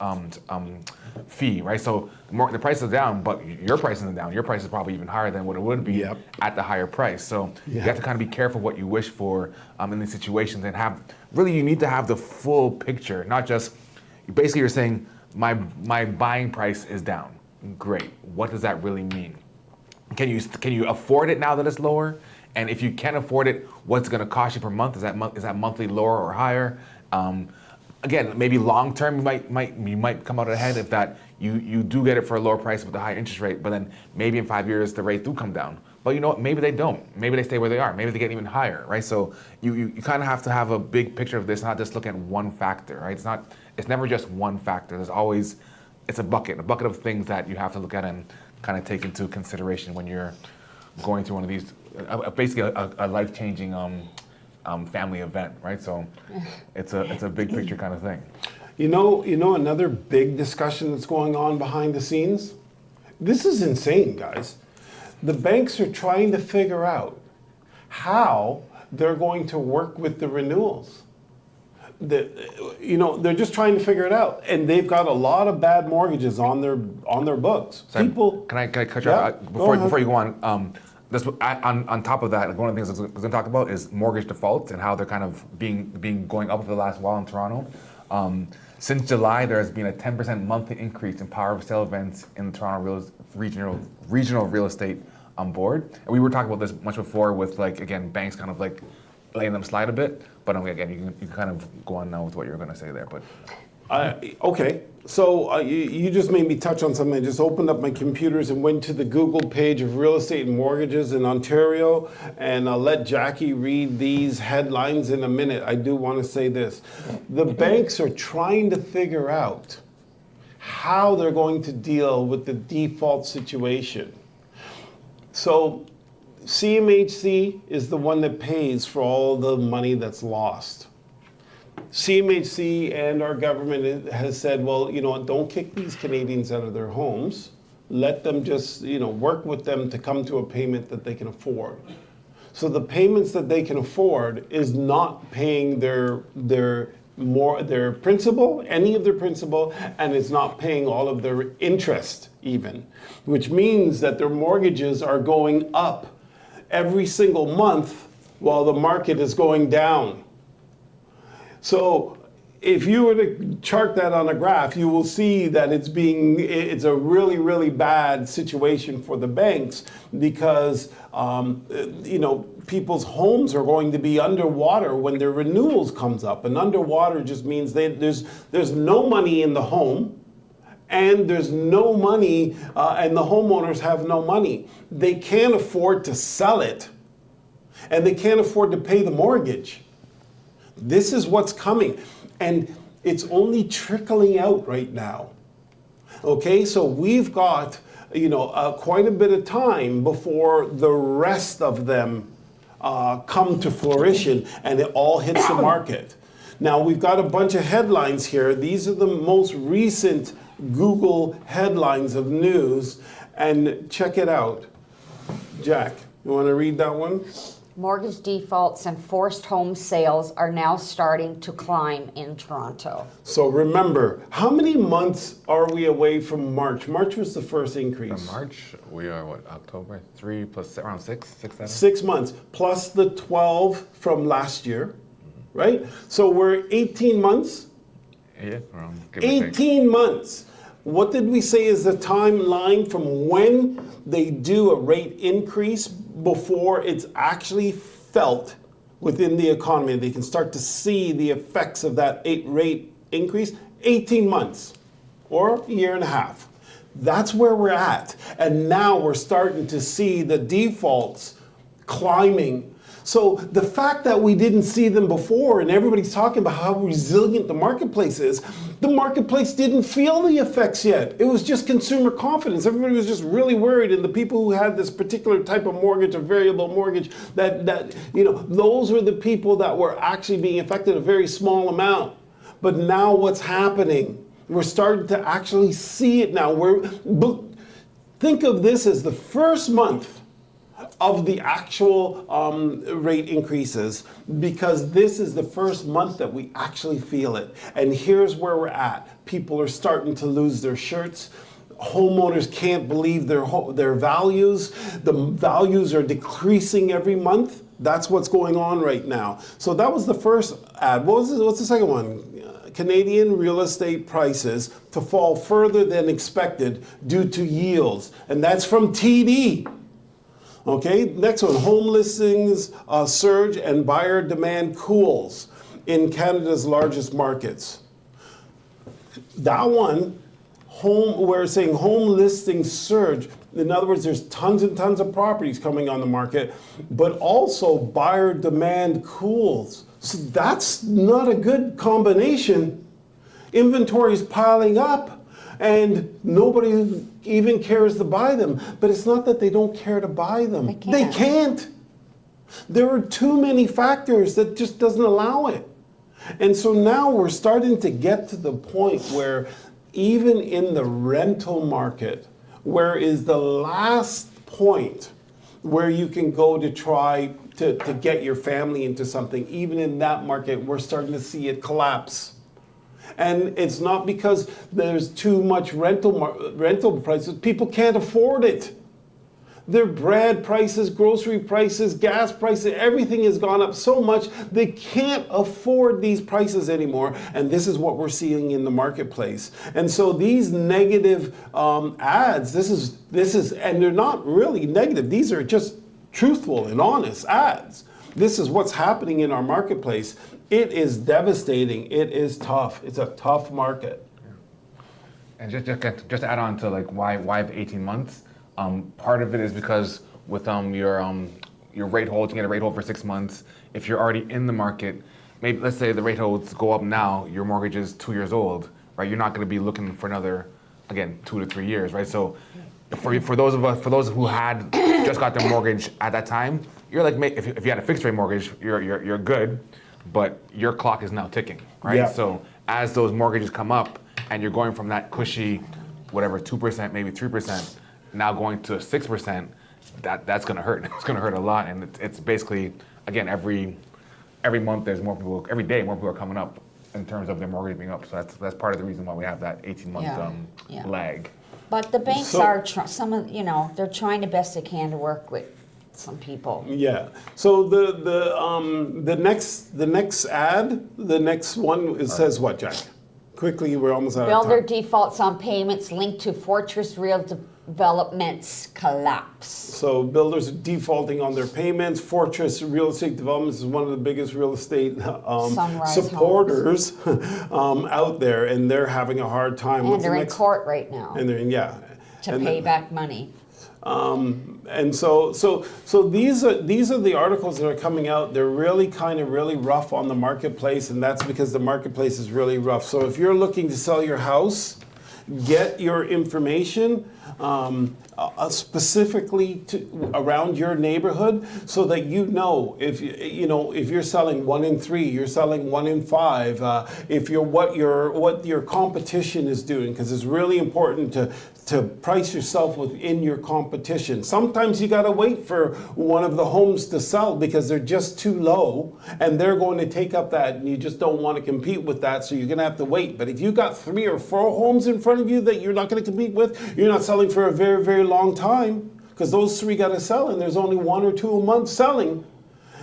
fee, right? So the price is down, but your price isn't down. Your price is probably even higher than what it would be at the higher price. So you have to kind of be careful what you wish for in these situations, and you need to have the full picture, not just basically you're saying my buying price is down. Great. What does that really mean? Can you afford it now that it's lower? And if you can't afford it, what's it going to cost you per month? Is that monthly lower or higher? Again, maybe long term you might come out ahead if that you do get it for a lower price with a higher interest rate, but then maybe in 5 years the rates do come down. But you know what? Maybe they don't. Maybe they stay where they are. Maybe they get even higher, right? So you kind of have to have a big picture of this, not just look at one factor, right? It's never just one factor. It's a bucket of things that you have to look at and kind of take into consideration when you're going through one of these, basically a life-changing family event, right? So it's a big picture kind of thing. You know another big discussion that's going on behind the scenes? This is insane, guys. The banks are trying to figure out how they're going to work with the renewals. They're just trying to figure it out, and they've got a lot of bad mortgages on their books. Sorry, can I cut you off before you go on? On top of that, one of the things I was going to talk about is mortgage defaults and how they're kind of going up for the last while in Toronto. Since July, there has been a 10% monthly increase in power of sale events in the Toronto regional real estate board. And we were talking about this much before with banks kind of like letting them slide a bit. But again, you can kind of go on now with what you're going to say there. But okay. So you just made me touch on something. I just opened up my computers and went to the Google page of real estate and mortgages in Ontario, and I'll let Jackie read these headlines in a minute. I do want to say this. The banks are trying to figure out how they're going to deal with the default situation. So CMHC is the one that pays for all the money that's lost. CMHC and our government has said, well, don't kick these Canadians out of their homes. Let them just, work with them to come to a payment that they can afford. So the payments that they can afford is not paying their principal, any of their principal, and it's not paying all of their interest even, which means that their mortgages are going up every single month while the market is going down. So if you were to chart that on a graph, you will see that it's a really, really bad situation for the banks because, people's homes are going to be underwater when their renewals comes up. And underwater just means there's no money in the home, and there's no money, and the homeowners have no money. They can't afford to sell it, and they can't afford to pay the mortgage. This is what's coming, and it's only trickling out right now. Okay, so we've got quite a bit of time before the rest of them come to fruition, and it all hits the market. Now we've got a bunch of headlines here. These are the most recent Google headlines of news, and check it out. Jack, you want to read that one? Mortgage defaults and forced home sales are now starting to climb in Toronto. So remember, how many months are we away from March? March was the first increase. In March, we are October? 3 plus around 6, 7? 6 months, plus the 12 from last year, right? So we're 18 months. Yeah, around, give or take. 18 months. What did we say is the timeline from when they do a rate increase before it's actually felt within the economy? They can start to see the effects of that rate increase. 18 months or a year and a half. That's where we're at. And now we're starting to see the defaults climbing. So the fact that we didn't see them before, and everybody's talking about how resilient the marketplace is, the marketplace didn't feel the effects yet. It was just consumer confidence. Everybody was just really worried, and the people who had this particular type of mortgage, a variable mortgage, those were the people that were actually being affected, a very small amount. But now what's happening? We're starting to actually see it now. Think of this as the first month of the actual rate increases, because this is the first month that we actually feel it. And here's where we're at. People are starting to lose their shirts. Homeowners can't believe their values. The values are decreasing every month. That's what's going on right now. So that was the first ad. What's the second one? Canadian real estate prices to fall further than expected due to yields. And that's from TD. Okay, next one, home listings surge and buyer demand cools in Canada's largest markets. That one, we're saying home listings surge. In other words, there's tons and tons of properties coming on the market, but also buyer demand cools. So that's not a good combination. Inventory is piling up, and nobody even cares to buy them. But it's not that they don't care to buy them. They can't. There are too many factors that just doesn't allow it. And so now we're starting to get to the point where even in the rental market, where is the last point where you can go to try to get your family into something, even in that market, we're starting to see it collapse. And it's not because there's too much rental prices. People can't afford it. Their bread prices, grocery prices, gas prices, everything has gone up so much they can't afford these prices anymore. And this is what we're seeing in the marketplace. And so these negative ads, this is, and they're not really negative. These are just truthful and honest ads. This is what's happening in our marketplace. It is devastating. It is tough. It's a tough market. And just to add on to like why the 18 months, part of it is because with your rate holds, you get a rate hold for 6 months. If you're already in the market, maybe let's say the rate holds go up now, your mortgage is 2 years old, right? You're not going to be looking for another, again, 2 to 3 years, right? So for those who had just got their mortgage at that time, you're like, if you had a fixed rate mortgage, you're good, but your clock is now ticking, right? Yeah. So as those mortgages come up and you're going from that cushy, whatever, 2%, maybe 3%, now going to 6%, that's going to hurt. It's going to hurt a lot, and it's basically, again, every month there's more people, every day more people are coming up in terms of their mortgage being up. So that's part of the reason why we have that 18-month lag. But the banks are they're trying the best they can to work with some people. Yeah. So the next ad, the next one, it says what, Jack? Quickly, we're almost out of Builder time. defaults on payments linked to Fortress Real Development's collapse. So builders are defaulting on their payments. Fortress Real Estate Developments is one of the biggest real estate Sunrise supporters out there, and they're having a hard time. And they're in court right now And they're to pay back money. And so these are the articles that are coming out. They're really really rough on the marketplace, and that's because the marketplace is really rough. So if you're looking to sell your house, get your information specifically around your neighborhood, so that if you're selling 1 in 3, you're selling 1 in 5. If you're what your competition is doing, because it's really important to price yourself within your competition. Sometimes you got to wait for one of the homes to sell because they're just too low, and they're going to take up that, and you just don't want to compete with that, so you're going to have to wait. But if you got 3 or 4 homes in front of you that you're not going to compete with, you're not selling for a very, very long time, because those 3 got to sell, and there's only 1 or 2 a month selling.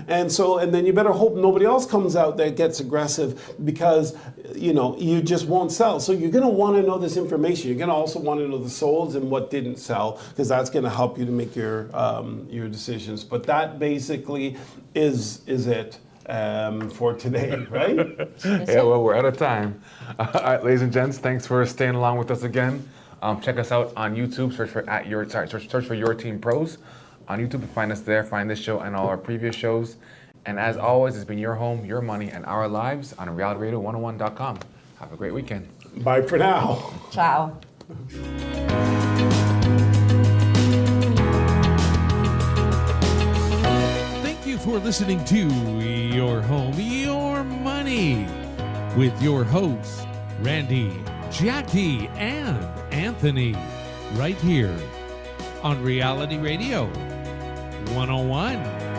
And then you better hope nobody else comes out that gets aggressive, because you just won't sell. So you're going to want to know this information. You're going to also want to know the solds and what didn't sell, because that's going to help you to make your decisions. But that basically is it for today, right? Yeah, well, we're out of time. All right, ladies and gents, thanks for staying along with us again. Check us out on YouTube. Search for Your Team Pros on YouTube. Find us there. Find this show and all our previous shows. And as always, it's been your home, your money, and our lives on realityradio101.com. Have a great weekend. Bye for now. Ciao. Thank you for listening to Your Home, Your Money with your hosts, Randy, Jackie, and Anthony, right here on Reality Radio 101.